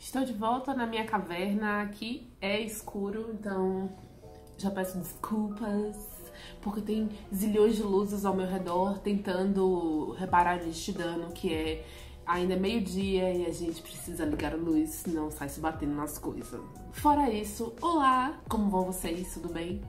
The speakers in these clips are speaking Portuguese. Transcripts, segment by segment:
Estou de volta na minha caverna, aqui é escuro, então já peço desculpas, porque tem zilhões de luzes ao meu redor tentando reparar este dano, que é ainda meio-dia e a gente precisa ligar a luz, senão sai se batendo nas coisas. Fora isso, olá! Como vão vocês? Tudo bem?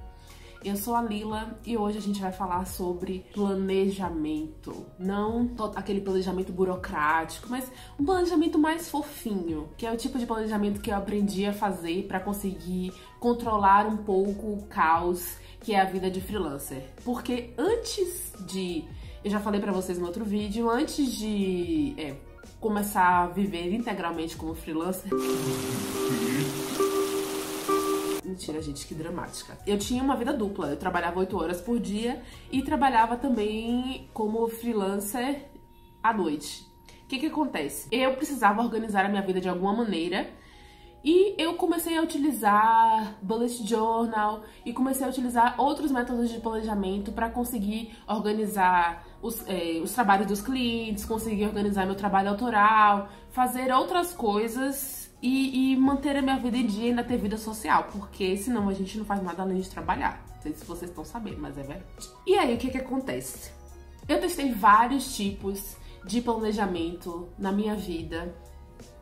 Eu sou a Lila e hoje a gente vai falar sobre planejamento. Não aquele planejamento burocrático, mas um planejamento mais fofinho, que é o tipo de planejamento que eu aprendi a fazer para conseguir controlar um pouco o caos que é a vida de freelancer. Porque antes de... Eu já falei pra vocês no outro vídeo, antes de começar a viver integralmente como freelancer... Mentira, gente, que dramática. Eu tinha uma vida dupla, eu trabalhava 8 horas por dia e trabalhava também como freelancer à noite. O que acontece? Eu precisava organizar a minha vida de alguma maneira e eu comecei a utilizar bullet journal e comecei a utilizar outros métodos de planejamento para conseguir organizar os trabalhos dos clientes, conseguir organizar meu trabalho autoral, fazer outras coisas e manter a minha vida em dia e ainda ter vida social, porque senão a gente não faz nada além de trabalhar. Não sei se vocês estão sabendo, mas é verdade. E aí, o que acontece? Eu testei vários tipos de planejamento na minha vida.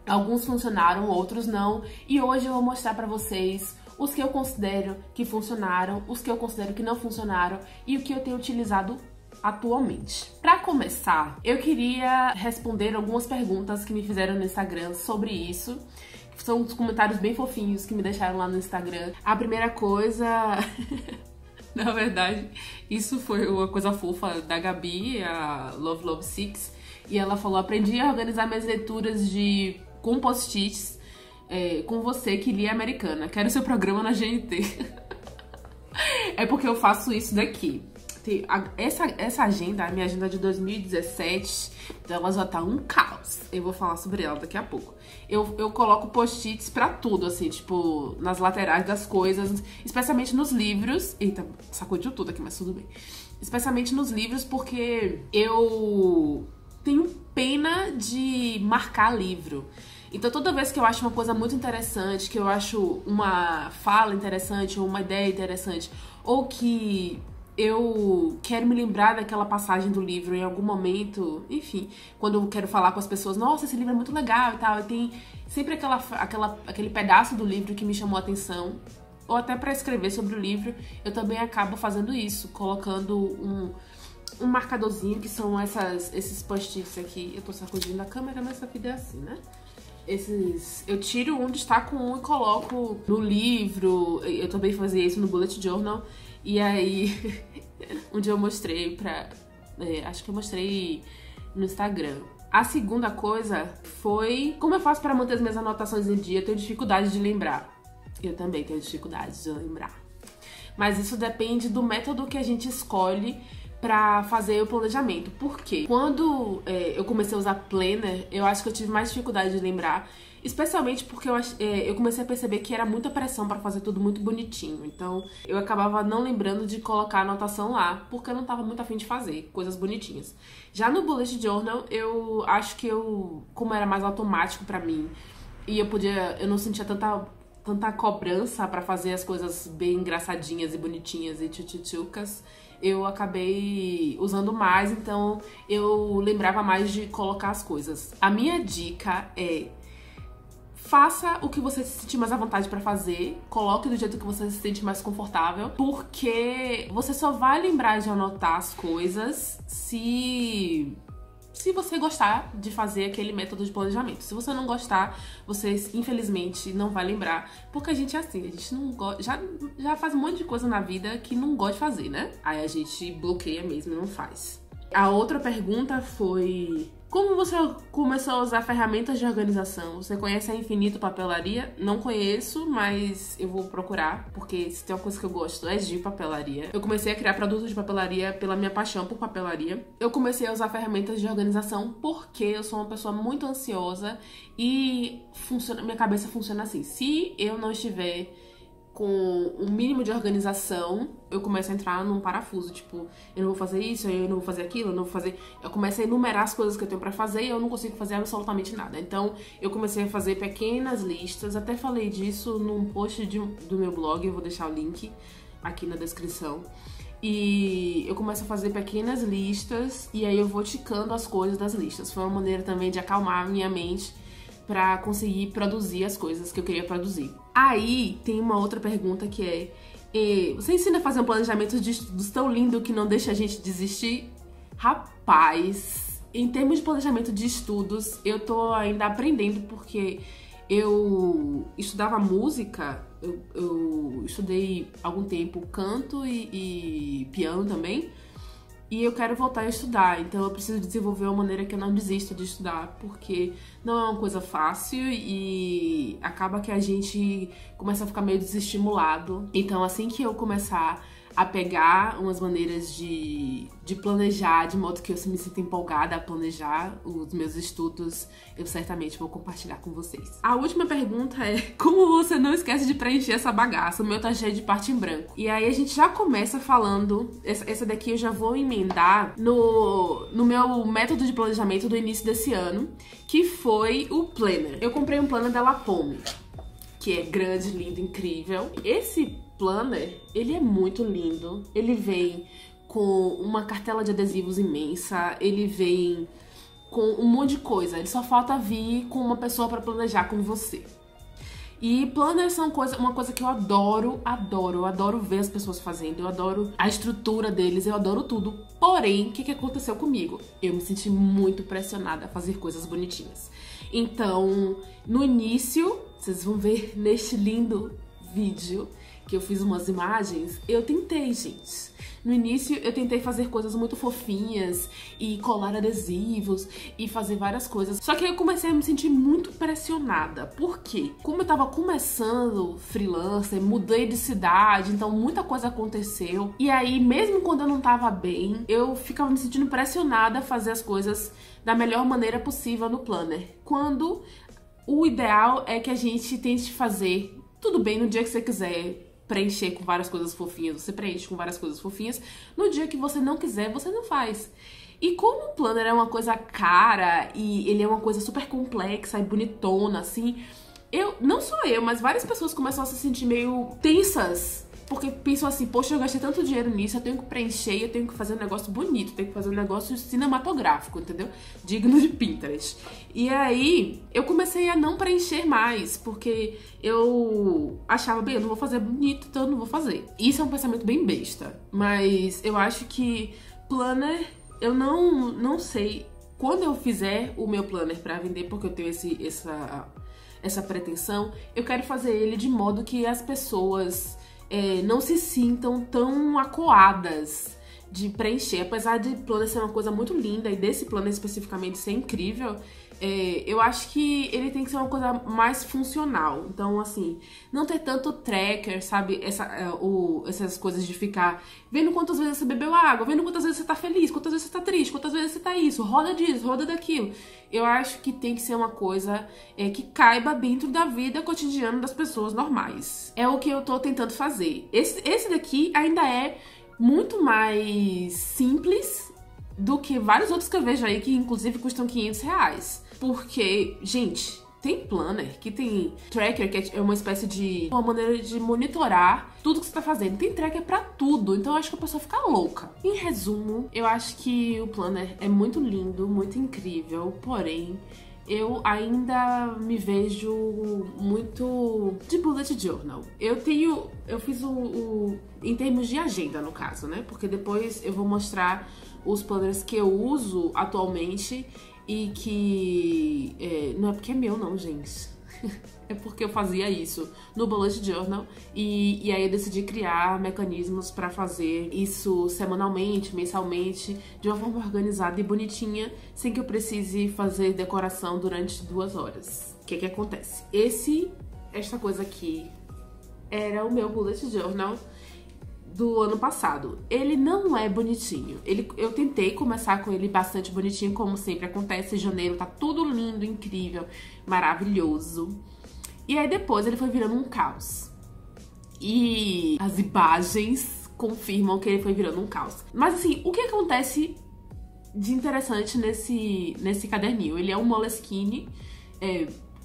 Alguns funcionaram, outros não. E hoje eu vou mostrar pra vocês os que eu considero que funcionaram, os que eu considero que não funcionaram e o que eu tenho utilizado atualmente. Pra começar, eu queria responder algumas perguntas que me fizeram no Instagram sobre isso. São uns comentários bem fofinhos que me deixaram lá no Instagram. A primeira coisa... Na verdade, isso foi uma coisa fofa da Gabi, a Love Six. E ela falou, aprendi a organizar minhas leituras com post-its com você que lia Americana. Quero seu programa na GNT. É porque eu faço isso daqui. Essa agenda, a minha agenda de 2017, ela já tá um caos. Eu vou falar sobre ela daqui a pouco. Eu coloco post-its pra tudo, assim, tipo, nas laterais das coisas, especialmente nos livros. Eita, sacudiu tudo aqui, mas tudo bem. Especialmente nos livros, porque eu tenho pena de marcar livro. Então toda vez que eu acho uma coisa muito interessante, que eu acho uma fala interessante, ou uma ideia interessante, ou que eu quero me lembrar daquela passagem do livro em algum momento, enfim, quando eu quero falar com as pessoas, nossa, esse livro é muito legal e tal, e tem sempre aquele pedaço do livro que me chamou a atenção, ou até para escrever sobre o livro, eu também acabo fazendo isso, colocando um marcadorzinho, que são esses post-its aqui. Eu tô sacudindo a câmera, mas essa vida é assim, né? Eu tiro um, destaco um e coloco no livro. Eu também fazia isso no bullet journal. E aí, um dia eu mostrei acho que eu mostrei no Instagram. A segunda coisa foi como eu faço para manter as minhas anotações em dia. Eu tenho dificuldade de lembrar. Eu também tenho dificuldade de lembrar. Mas isso depende do método que a gente escolhe pra fazer o planejamento. Por quê? Quando eu comecei a usar planner, eu acho que eu tive mais dificuldade de lembrar, especialmente porque eu comecei a perceber que era muita pressão pra fazer tudo muito bonitinho. Então, eu acabava não lembrando de colocar a anotação lá, porque eu não tava muito afim de fazer coisas bonitinhas. Já no bullet journal, eu acho que como era mais automático pra mim, e eu não sentia tanta cobrança pra fazer as coisas bem engraçadinhas e bonitinhas e tchutchucas, eu acabei usando mais, então eu lembrava mais de colocar as coisas. A minha dica é: faça o que você se sentir mais à vontade pra fazer, coloque do jeito que você se sente mais confortável, porque você só vai lembrar de anotar as coisas se você gostar de fazer aquele método de planejamento. Se você não gostar, você infelizmente não vai lembrar, porque a gente é assim, a gente não gosta, já faz um monte de coisa na vida que não gosta de fazer, né? Aí a gente bloqueia mesmo e não faz. A outra pergunta foi: como você começou a usar ferramentas de organização? Você conhece a Infinito Papelaria? Não conheço, mas eu vou procurar, porque se tem uma coisa que eu gosto é de papelaria. Eu comecei a criar produtos de papelaria pela minha paixão por papelaria. Eu comecei a usar ferramentas de organização porque eu sou uma pessoa muito ansiosa e minha cabeça funciona assim. Se eu não estiver com um mínimo de organização, eu começo a entrar num parafuso, tipo, eu não vou fazer isso, eu não vou fazer aquilo, eu não vou fazer... Eu começo a enumerar as coisas que eu tenho pra fazer e eu não consigo fazer absolutamente nada. Então, eu comecei a fazer pequenas listas, até falei disso num post do meu blog, eu vou deixar o link aqui na descrição. E eu começo a fazer pequenas listas e aí eu vou ticando as coisas das listas. Foi uma maneira também de acalmar a minha mente pra conseguir produzir as coisas que eu queria produzir. Aí tem uma outra pergunta que é: você ensina a fazer um planejamento de estudos tão lindo que não deixa a gente desistir? Rapaz, em termos de planejamento de estudos, eu tô ainda aprendendo porque eu estudava música, eu estudei algum tempo canto e piano também, e eu quero voltar a estudar, então eu preciso desenvolver uma maneira que eu não desista de estudar, porque não é uma coisa fácil e acaba que a gente começa a ficar meio desestimulado. Então assim que eu começar a pegar umas maneiras de planejar, de modo que eu me sinta empolgada a planejar os meus estudos, eu certamente vou compartilhar com vocês. A última pergunta é: como você não esquece de preencher essa bagaça? O meu tá cheio de parte em branco. E aí a gente já começa falando, essa daqui eu já vou emendar no meu método de planejamento do início desse ano, que foi o planner. Eu comprei um planner da Lapome, que é grande, lindo, incrível. Esse planner, ele é muito lindo. Ele vem com uma cartela de adesivos imensa, ele vem com um monte de coisa. Ele só falta vir com uma pessoa para planejar com você. E planners são uma coisa que eu adoro ver as pessoas fazendo, eu adoro a estrutura deles, eu adoro tudo. Porém, o que aconteceu comigo? Eu me senti muito pressionada a fazer coisas bonitinhas. Então, no início, vocês vão ver neste lindo vídeo que eu fiz umas imagens, eu tentei, gente. No início, eu tentei fazer coisas muito fofinhas e colar adesivos e fazer várias coisas. Só que aí eu comecei a me sentir muito pressionada. Por quê? Como eu tava começando freelancer, mudei de cidade, então muita coisa aconteceu. E aí, mesmo quando eu não tava bem, eu ficava me sentindo pressionada a fazer as coisas da melhor maneira possível no planner. Quando o ideal é que a gente tente fazer tudo bem no dia que você quiser preencher com várias coisas fofinhas, você preenche com várias coisas fofinhas. No dia que você não quiser, você não faz. E como o planner é uma coisa cara e ele é uma coisa super complexa e bonitona, assim, não só eu, mas várias pessoas começam a se sentir meio tensas, porque pensam assim: poxa, eu gastei tanto dinheiro nisso, eu tenho que preencher, eu tenho que fazer um negócio bonito, eu tenho que fazer um negócio cinematográfico, entendeu? Digno de Pinterest. E aí, eu comecei a não preencher mais, porque eu achava, bem, eu não vou fazer bonito, então eu não vou fazer. Isso é um pensamento bem besta, mas eu acho que planner, eu não sei. Quando eu fizer o meu planner pra vender, porque eu tenho essa pretensão, eu quero fazer ele de modo que as pessoas não se sintam tão acuadas de preencher. Apesar de planner ser uma coisa muito linda e desse planner especificamente ser incrível, eu acho que ele tem que ser uma coisa mais funcional. Então, assim, não ter tanto tracker, sabe? Essas coisas de ficar vendo quantas vezes você bebeu água, vendo quantas vezes você tá feliz, quantas vezes você tá triste, quantas vezes você tá isso, roda disso, roda daquilo. Eu acho que tem que ser uma coisa que caiba dentro da vida cotidiana das pessoas normais. É o que eu tô tentando fazer. Esse daqui ainda é muito mais simples do que vários outros que eu vejo aí, que inclusive custam R$500. Porque, gente, tem planner que tem tracker, que é uma espécie de uma maneira de monitorar tudo que você tá fazendo. Tem tracker pra tudo, então eu acho que a pessoa fica louca. Em resumo, eu acho que o planner é muito lindo, muito incrível, porém eu ainda me vejo muito de bullet journal. Eu fiz em termos de agenda, no caso, né? Porque depois eu vou mostrar os planners que eu uso atualmente e que não é porque é meu, não, gente. É porque eu fazia isso no bullet journal e aí eu decidi criar mecanismos para fazer isso semanalmente, mensalmente, de uma forma organizada e bonitinha, sem que eu precise fazer decoração durante 2 horas. O que acontece? Esta coisa aqui era o meu bullet journal do ano passado. Ele não é bonitinho. Eu tentei começar com ele bastante bonitinho, como sempre acontece. Em janeiro tá tudo lindo, incrível, maravilhoso. E aí depois ele foi virando um caos. e as imagens confirmam que ele foi virando um caos. Mas assim, o que acontece de interessante nesse caderninho? Ele é um Moleskine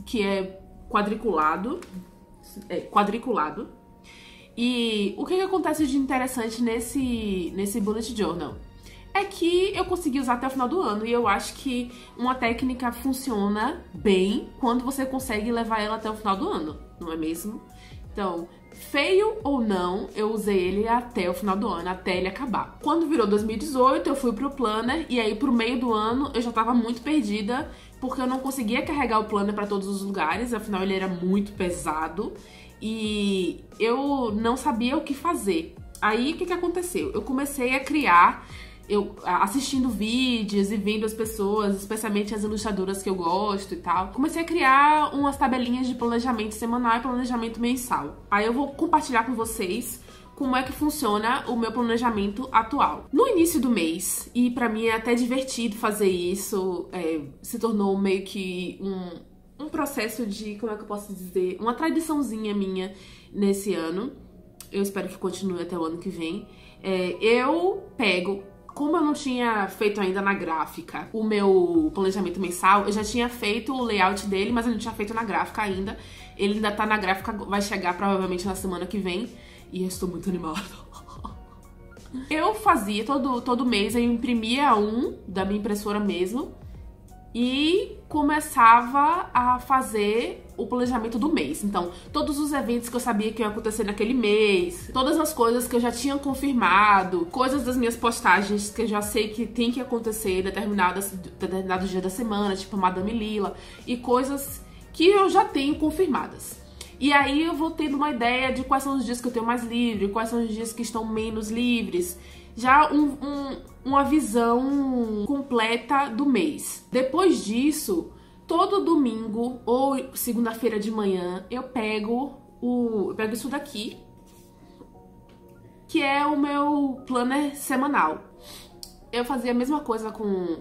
que é quadriculado. E o que acontece de interessante nesse bullet journal? É que eu consegui usar até o final do ano, e eu acho que uma técnica funciona bem quando você consegue levar ela até o final do ano, não é mesmo? Então, feio ou não, eu usei ele até o final do ano, até ele acabar. Quando virou 2018, eu fui pro planner, e aí pro meio do ano eu já tava muito perdida, porque eu não conseguia carregar o planner pra todos os lugares, afinal ele era muito pesado, e eu não sabia o que fazer. Aí, o que aconteceu? Eu comecei a criar... assistindo vídeos e vendo as pessoas, especialmente as ilustradoras que eu gosto e tal, comecei a criar umas tabelinhas de planejamento semanal e planejamento mensal. Aí eu vou compartilhar com vocês como é que funciona o meu planejamento atual. No início do mês, e pra mim é até divertido fazer isso, se tornou meio que um processo de, como é que eu posso dizer, uma tradiçãozinha minha nesse ano. Eu espero que continue até o ano que vem. Eu pego... Como eu não tinha feito ainda na gráfica o meu planejamento mensal, eu já tinha feito o layout dele, mas eu não tinha feito na gráfica ainda. Ele ainda tá na gráfica, vai chegar provavelmente na semana que vem. E eu estou muito animada. Eu fazia, todo mês eu imprimia um da minha impressora mesmo e começava a fazer o planejamento do mês. Então, todos os eventos que eu sabia que iam acontecer naquele mês, todas as coisas que eu já tinha confirmado, coisas das minhas postagens que eu já sei que tem que acontecer em determinado dia da semana, tipo Madame Lila, e coisas que eu já tenho confirmadas. E aí eu vou tendo uma ideia de quais são os dias que eu tenho mais livre, quais são os dias que estão menos livres, já uma visão completa do mês. Depois disso, todo domingo ou segunda-feira de manhã eu pego isso daqui, que é o meu planner semanal. Eu fazia a mesma coisa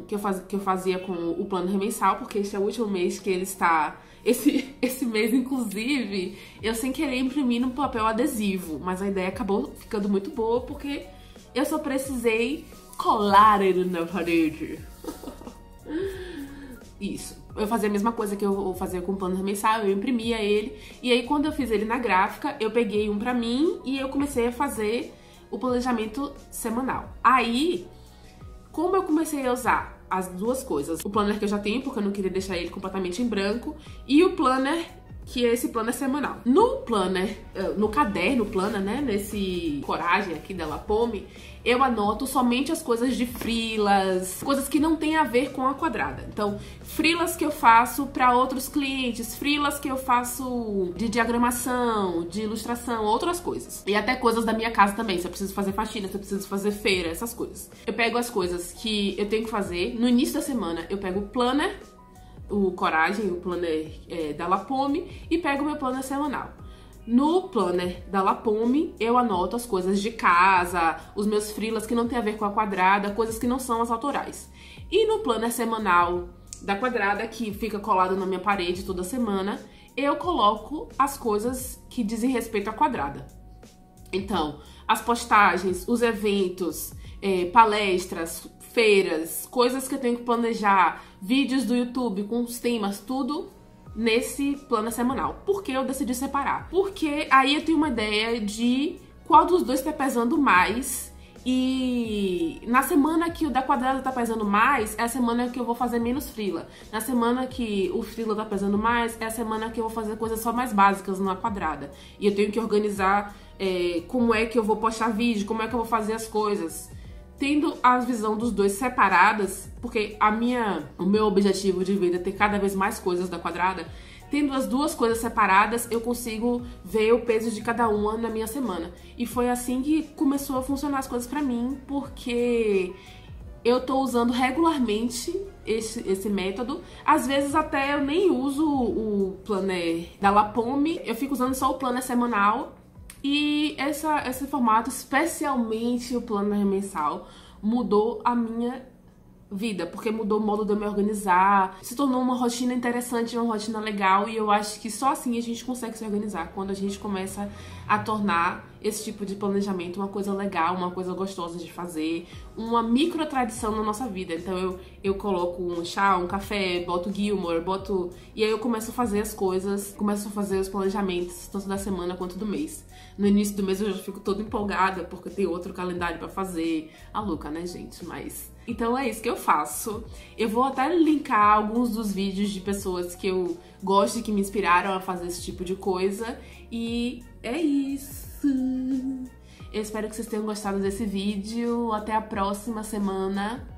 que eu fazia com o planner mensal, porque este é o último mês que ele está... Esse mês, inclusive, eu sem querer imprimi no papel adesivo, mas a ideia acabou ficando muito boa, porque eu só precisei colar ele na parede. Isso. Eu fazia a mesma coisa que eu fazia com o planner mensal, eu imprimia ele, e aí quando eu fiz ele na gráfica, eu peguei um pra mim e eu comecei a fazer o planejamento semanal. Aí, como eu comecei a usar as duas coisas, o planner que eu já tenho, porque eu não queria deixar ele completamente em branco, e o planner, que é esse planner semanal. No planner, no caderno planner, né, nesse Coragem aqui da Lapome, eu anoto somente as coisas de freelas, coisas que não tem a ver com a quadrada. Então, freelas que eu faço para outros clientes, freelas que eu faço de diagramação, de ilustração, outras coisas. E até coisas da minha casa também, se eu preciso fazer faxina, se eu preciso fazer feira, essas coisas. Eu pego as coisas que eu tenho que fazer, no início da semana eu pego o planner, o Coragem, o planner da Lapome, e pego o meu planner semanal. No planner da Lapome, eu anoto as coisas de casa, os meus freelas que não tem a ver com a quadrada, coisas que não são as autorais. E no planner semanal da quadrada, que fica colado na minha parede toda semana, eu coloco as coisas que dizem respeito à quadrada. Então, as postagens, os eventos, palestras, feiras, coisas que eu tenho que planejar, vídeos do YouTube com os temas, tudo nesse planner semanal. Por que eu decidi separar? Porque aí eu tenho uma ideia de qual dos dois tá pesando mais, e na semana que o da quadrada tá pesando mais, é a semana que eu vou fazer menos freela. Na semana que o freela tá pesando mais, é a semana que eu vou fazer coisas só mais básicas na quadrada. E eu tenho que organizar como é que eu vou postar vídeo, como é que eu vou fazer as coisas. Tendo a visão dos dois separadas, porque o meu objetivo de vida é ter cada vez mais coisas da quadrada, tendo as duas coisas separadas, eu consigo ver o peso de cada uma na minha semana. E foi assim que começou a funcionar as coisas pra mim, porque eu tô usando regularmente esse método. Às vezes até eu nem uso o planner da Lapome, eu fico usando só o planner semanal. E esse formato, especialmente o planner mensal, mudou a minha vida, porque mudou o modo de eu me organizar, se tornou uma rotina interessante, uma rotina legal, e eu acho que só assim a gente consegue se organizar, quando a gente começa a tornar esse tipo de planejamento uma coisa legal, uma coisa gostosa de fazer, uma micro tradição na nossa vida. Então eu coloco um chá, um café, boto Gilmore, e aí eu começo a fazer as coisas, começo a fazer os planejamentos, tanto da semana quanto do mês. No início do mês eu já fico toda empolgada, porque tem outro calendário pra fazer. A louca, né, gente? Mas... Então é isso que eu faço. Eu vou até linkar alguns dos vídeos de pessoas que eu gosto e que me inspiraram a fazer esse tipo de coisa. E é isso. Eu espero que vocês tenham gostado desse vídeo. Até a próxima semana.